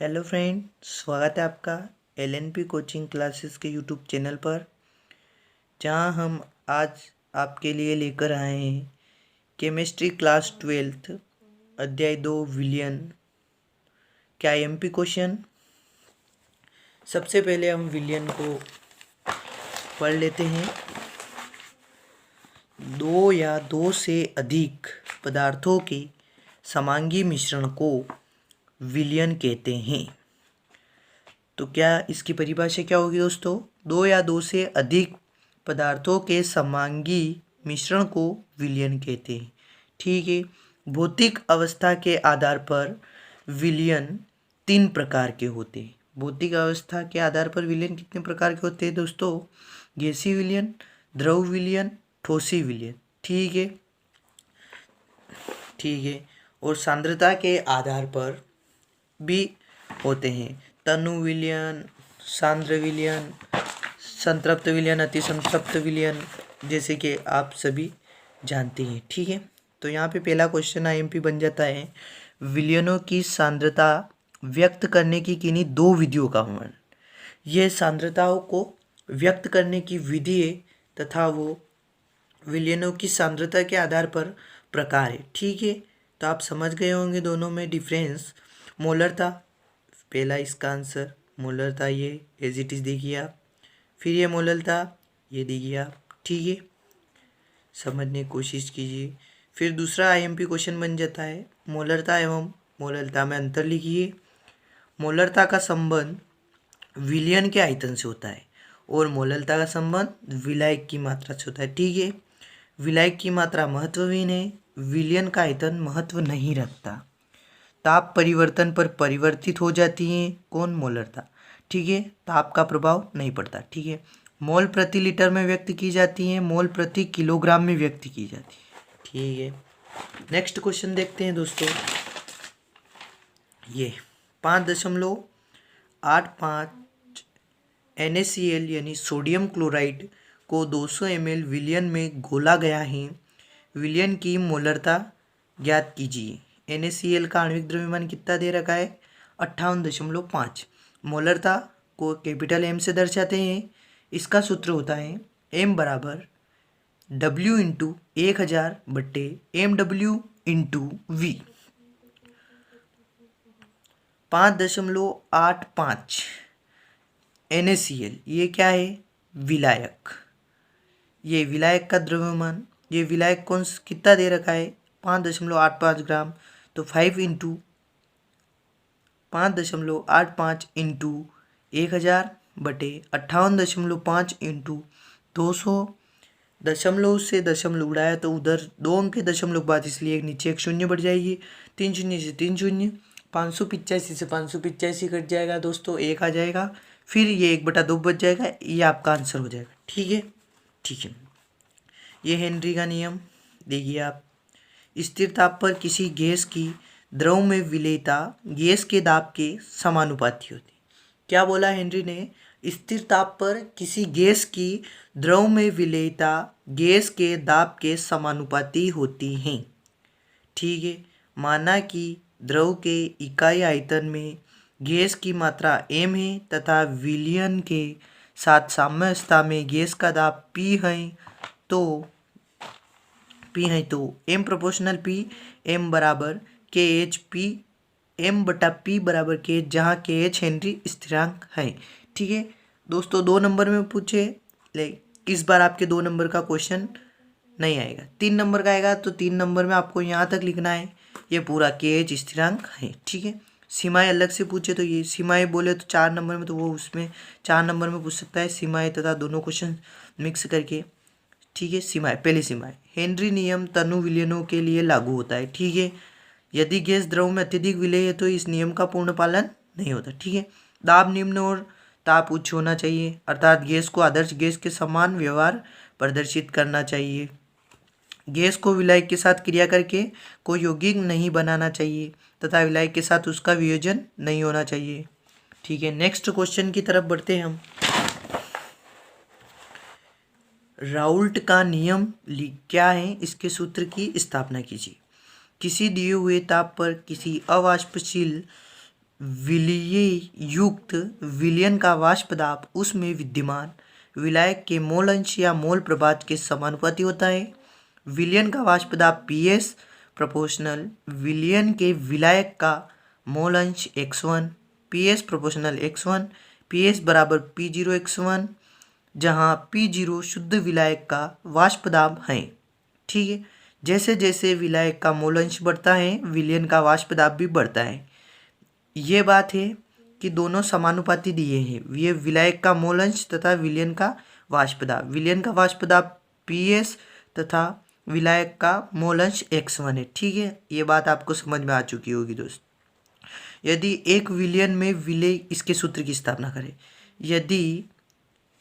Hello friend, स्वागत है आपका एलएनपी कोचिंग क्लासेस के यूट्यूब चैनल पर, जहां हम आज आपके लिए लेकर आए हैं केमिस्ट्री क्लास 12 अध्याय 2 विलियन क्या एमपी क्वेश्चन। सबसे पहले हम विलियन को पढ़ लेते हैं। दो या दो से अधिक पदार्थों के समांगी मिश्रण को विलियन कहते हैं। तो क्या इसकी परिभाषा क्या होगी दोस्तों? दो या दो से अधिक पदार्थों के समांगी मिश्रण को विलयन कहते हैं। ठीक है। भौतिक अवस्था के आधार पर विलयन 3 प्रकार के होते हैं। भौतिक अवस्था के आधार पर विलयन कितने प्रकार के होते हैं दोस्तों? गैसीय विलयन, द्रव विलयन, ठोसी विलयन। ठीक है, ठीक है। और सांद्रता के आधार पर भी होते हैं। तनु विलयन, सांद्र विलयन, संतृप्त विलयन, अति संतृप्त विलयन, जैसे कि आप सभी जानते हैं। ठीक है, तो यहाँ पे पहला क्वेश्चन आईएमपी बन जाता है, विलयनों की सांद्रता व्यक्त करने की किन्हीं दो विधियों का वर्णन। ये सांद्रताओं को व्यक्त करने की विधि है तथा वो विलयनों की सांद्रता के आधार पर प्रकार है। ठीक है, तो आप समझ गए होंगे दोनों में डिफरेंस। मोलरता पहला इसका आंसर, मोलरता ये एज इट इज देखिए आप, फिर ये मोलरता ये देखिए आप। ठीक है, समझने की कोशिश कीजिए। फिर दूसरा आईएमपी क्वेश्चन बन जाता है, मोलरता एवं मोलरता में अंतर लिखिए। मोलरता का संबंध विलयन के आयतन से होता है और मोलरता का संबंध विलायक की मात्रा से होता है। ठीक है, विलायक की मात्रा महत्वहीन है, विलयन का आयतन महत्व नहीं रखता। ताप परिवर्तन पर परिवर्तित हो जाती है कौन? मोलरता। ठीक है, ताप का प्रभाव नहीं पड़ता। ठीक है, मोल प्रति लीटर में व्यक्त की जाती है, मोल प्रति किलोग्राम में व्यक्त की जाती है। ठीक है, नेक्स्ट क्वेश्चन देखते हैं दोस्तों। ये 5.85 NaCl यानी सोडियम क्लोराइड को 200 ml विलयन में घोला गया है। विलयन की मोलरता ज्ञात कीजिए। NaCl का आणविक द्रव्यमान कितना दे रखा है? 58.5। मोलरता को कैपिटल M से दर्शाते हैं। इसका सूत्र होता है M बराबर W इंटू 1000 बट्टे MW इंटू V। 5.85 NaCl ये क्या है? विलायक। ये विलायक का द्रव्यमान, ये विलायक कौन कितना दे रखा है? 5.85 ग्राम। तो 5.85 इंटू 1000 बटे 58.5 इंटू 200। दशमलव से दशमलव उड़ाया तो उधर 2 अंक के दशमलव बाद, इसलिए एक नीचे एक शून्य बढ़ जाएगी। 3 शून्य से 3 शून्य, 585 से 585 कट जाएगा दोस्तों, 1 आ जाएगा। फिर ये 1/2 बच जाएगा, ये आपका आंसर हो जाएगा। ठीक है, ठीक है। ये हेनरी का नियम देखिए आप, स्थिर ताप पर किसी गैस की द्रव में विलेयता गैस के दाब के समानुपाती होती। क्या बोला हेनरी ने? स्थिर ताप पर किसी गैस की द्रव में विलेयता गैस के दाब के समानुपाती होती हैं। ठीक है, माना कि द्रव के इकाई आयतन में गैस की मात्रा m है तथा विलयन के साथ साम्यावस्था में गैस का दाब P है तो m प्रोपोर्शनल P, m बराबर KH P, m बटा P बराबर KH, जहाँ KH हेनरी स्थिरांक है। ठीक है दोस्तों, 2 नंबर में पूछे, इस बार आपके 2 नंबर का क्वेश्चन नहीं आएगा, 3 नंबर का आएगा। तो 3 नंबर में आपको यहाँ तक लिखना है, ये पूरा KH स्थिरांक है। ठीक है, सीमाएं अलग से पूछे तो ये सीमाएं बोले तो 4 नंबर में, तो वो उसमें 4 नंबर में पूछ सकता है सीमाएं तथा दोनों क्वेश्चन मिक्स करके। ठीक है, सीमाएं, पहली सीमाएं, हेनरी नियम तनु विलयनों के लिए लागू होता है। ठीक है, यदि गैस द्रव में अत्यधिक विलय है तो इस नियम का पूर्ण पालन नहीं होता। ठीक है, दाब निम्न और ताप उच्च होना चाहिए, अर्थात गैस को आदर्श गैस के समान व्यवहार प्रदर्शित करना चाहिए। गैस को विलायक के साथ क्रिया करके कोई यौगिक नहीं बनाना चाहिए तथा विलायक के साथ उसका वियोजन नहीं होना चाहिए। ठीक है, नेक्स्ट क्वेश्चन की तरफ बढ़ते हैं हम। राउल्ट का नियम क्या है? इसके सूत्र की स्थापना कीजिए। किसी दिए हुए ताप पर किसी अवाष्पशील विलीय युक्त विलयन का वाष्प दाब उसमें विद्यमान विलायक के मोल अंश या मोल प्रभाज के समानुपाती होता है। विलयन का वाष्प दाब Ps प्रोपोर्शनल विलयन के विलायक का मोल अंश x1 Ps proportional x1 Ps बराबर P0 x1 जहाँ P0 शुद्ध विलायक का वाष्प दाब है। ठीक है, जैसे जैसे विलायक का मोल अंश बढ़ता है विलयन का वाष्प दाब भी बढ़ता है। ये बात है कि दोनों समानुपाती दिए हैं, ये विलायक का मोल अंश तथा विलयन का वाष्प दाब। विलयन का वाष्प दाब Ps तथा विलायक का मोल अंश x1 है। ठीक है, ये बात आपको समझ में आ चुकी होगी दोस्त। यदि एक विलयन में विलेय, इसके सूत्र की स्थापना करें, यदि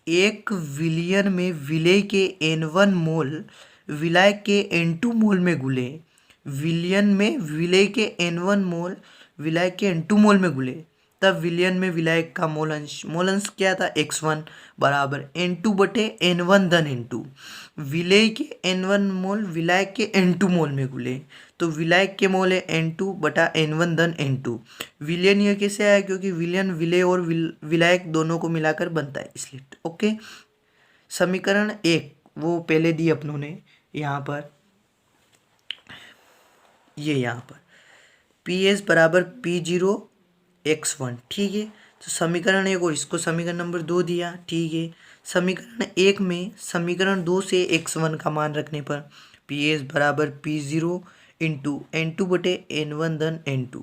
एक विलयन में विलेय के N1 मोल विलायक के N2 मोल में घुले, विलयन में विलेय के N1 मोल विलायक के N2 मोल में घुले, तब विलयन में विलायक का मोल अंश क्या था x1 बराबर N2 बटे N1 धन N2। विलेय के N1 मोल विलायक के N2 मोल में घुले तो विलायक के मोल है N2 बटा N1 धन N2। विलयन यह कैसे आया, क्योंकि विलयन विलेय और विलायक दोनों को मिलाकर बनता है इसलिए। ओके, समीकरण 1 वो पहले दी अपनों ने यहाँ पर, ये यहाँ पर Ps बराबर P0 x1। ठीक है, तो समीकरण 1 को इसको समीकरण नंबर 2 दिया। ठीक है, समीकरण 1 में समीकरण 2 से x1 का मान रखने पर Ps बराबर P0 इंटू N2 बटे N1 धन N2।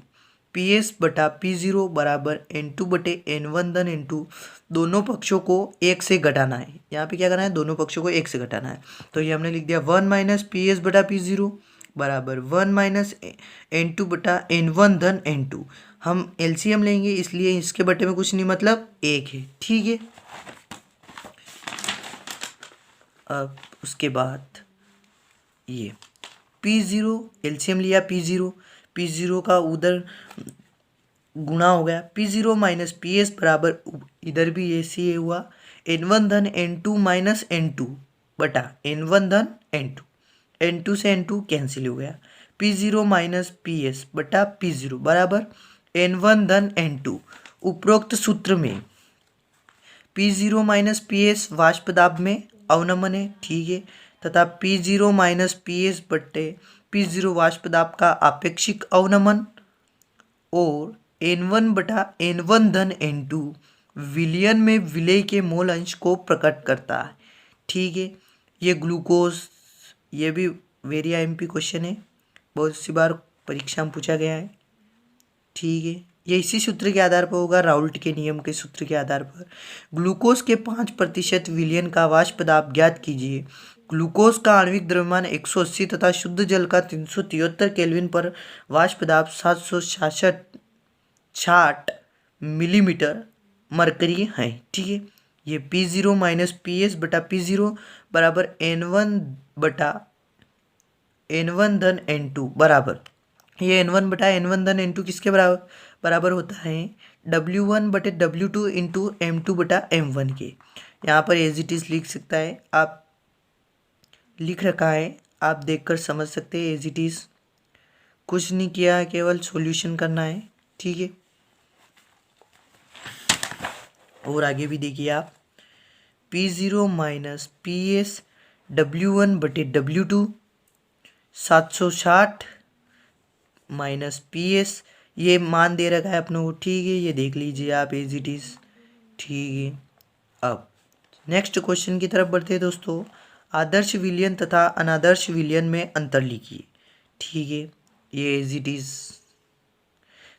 Ps बटा P0 बराबर N2 बटे N1 धन N2। दोनों पक्षों को 1 से घटाना है। यहाँ पे क्या करना है, दोनों पक्षों को 1 से घटाना है। तो ये हमने लिख दिया 1 माइनस Ps बटा P0 बराबर 1 माइनस N2 बटा N1 धन N2। हम एलसीएम लेंगे इसलिए इसके बटे में कुछ नहीं, मतलब 1 है। ठीक है, अब उसके बाद ये P0 एलसीएम लिया, P0 का उधर गुणा हो गया, P0 माइनस Ps बराबर इधर भी ऐसे ही हुआ N1 धन N2 माइनस N2 बटा N1 धन N2। N2 से N2 कैंसिल हो गया, P0 माइनस Ps बटा P0 बराबर N1 धन N2। उपरोक्त सूत्र में P0 माइनस Ps वाष्प दाब में अवनमन है। ठीक है, तथा P0 माइनस Ps बटे P0 वाष्प दाब का आपेक्षिक अवनमन और N1 बटा N1 धन N2 विलयन में विलेय के मोल अंश को प्रकट करता है। ठीक है, ये ग्लूकोज, ये भी वेरी IMP क्वेश्चन है, बहुत सी बार परीक्षा में पूछा गया है। ठीक है, ये इसी सूत्र के आधार पर होगा, राउल्ट के नियम के सूत्र के आधार पर। ग्लूकोज के 5% विलयन का वाष्प दाब ज्ञात कीजिए। ग्लूकोज का आणविक द्रव्यमान 180 तथा शुद्ध जल का 373 केल्विन पर वाष्प दाब 760 मिलीमीटर मरकरी है। ठीक है, ये P0 माइनस Ps बटा P0 बराबर N1 बटा N1 धन N2 बराबर, ये N1 बटा N1 धन N2 किसके बराबर होता है, W1 बटे W2 इंटू M2 बटा M1 के। यहाँ पर एज इट इज लिख सकता है, आप लिख रखा है, आप देखकर समझ सकते हैं। एज इट इज कुछ नहीं किया, केवल सॉल्यूशन करना है। ठीक है, और आगे भी देखिए आप, P0 माइनस Ps W1 बटे W2 760 माइनस Ps, ये मान दे रखा है अपनों को। ठीक है, ये देख लीजिए आप एज इट इज। ठीक है, अब नेक्स्ट क्वेश्चन की तरफ बढ़ते हैं दोस्तों। आदर्श विलयन तथा अनादर्श विलयन में अंतर लिखिए। ठीक है, ये एज इट इज।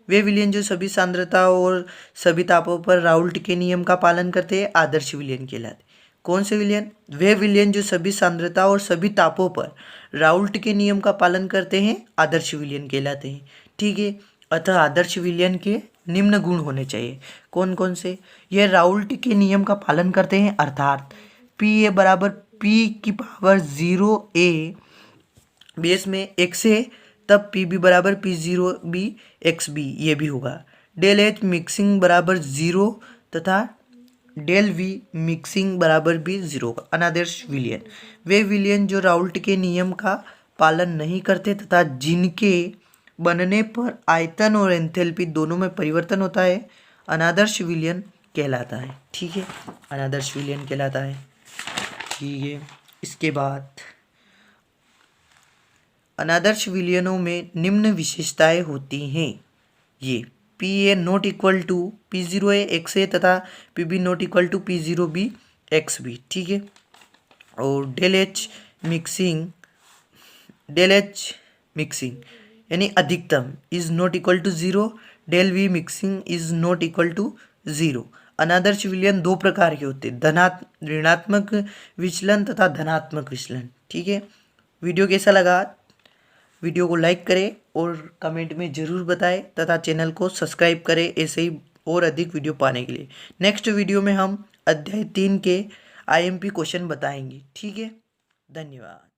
वे विलयन जो सभी सांद्रता और सभी तापों पर राउल्ट के नियम का पालन करते हैं आदर्श विलयन कहलाते। कौन से विलयन, वे विलयन जो सभी सांद्रता और सभी तापों पर राउल्ट के नियम का पालन करते हैं आदर्श विलयन कहलाते हैं। ठीक है, अतः आदर्श विलयन के निम्न गुण होने चाहिए। कौन कौन से, यह राउल्ट के नियम का पालन करते हैं, अर्थात P बराबर P⁴ बेस में x है, तब Pb बराबर P0b xb ये भी होगा। डेल H मिक्सिंग बराबर 0 तथा डेल V मिक्सिंग बराबर भी 0 होगा। अनादर्श विलयन, वे विलयन जो राउल्ट के नियम का पालन नहीं करते तथा जिनके बनने पर आयतन और एंथैल्पी दोनों में परिवर्तन होता है, अनादर्श विलयन कहलाता है। ठीक है, अनादर्श विलयन कहलाता है। ठीक है, इसके बाद अनादर्श विलयनों में निम्न विशेषताएं होती हैं। ये p a not equal to P0 a x a तथा PB not equal to P0 B x b. ठीक है, और डेल एच मिक्सिंग यानी अधिकतम is not equal to 0, del v mixing is not equal to 0। अनादर्श विलयन दो प्रकार के होते हैं, ऋणात्मक विचलन तथा धनात्मक विचलन। ठीक है, वीडियो कैसा लगा? वीडियो को लाइक करें और कमेंट में ज़रूर बताएं तथा चैनल को सब्सक्राइब करें ऐसे ही और अधिक वीडियो पाने के लिए। नेक्स्ट वीडियो में हम अध्याय 3 के IMP क्वेश्चन बताएंगे। ठीक है, धन्यवाद।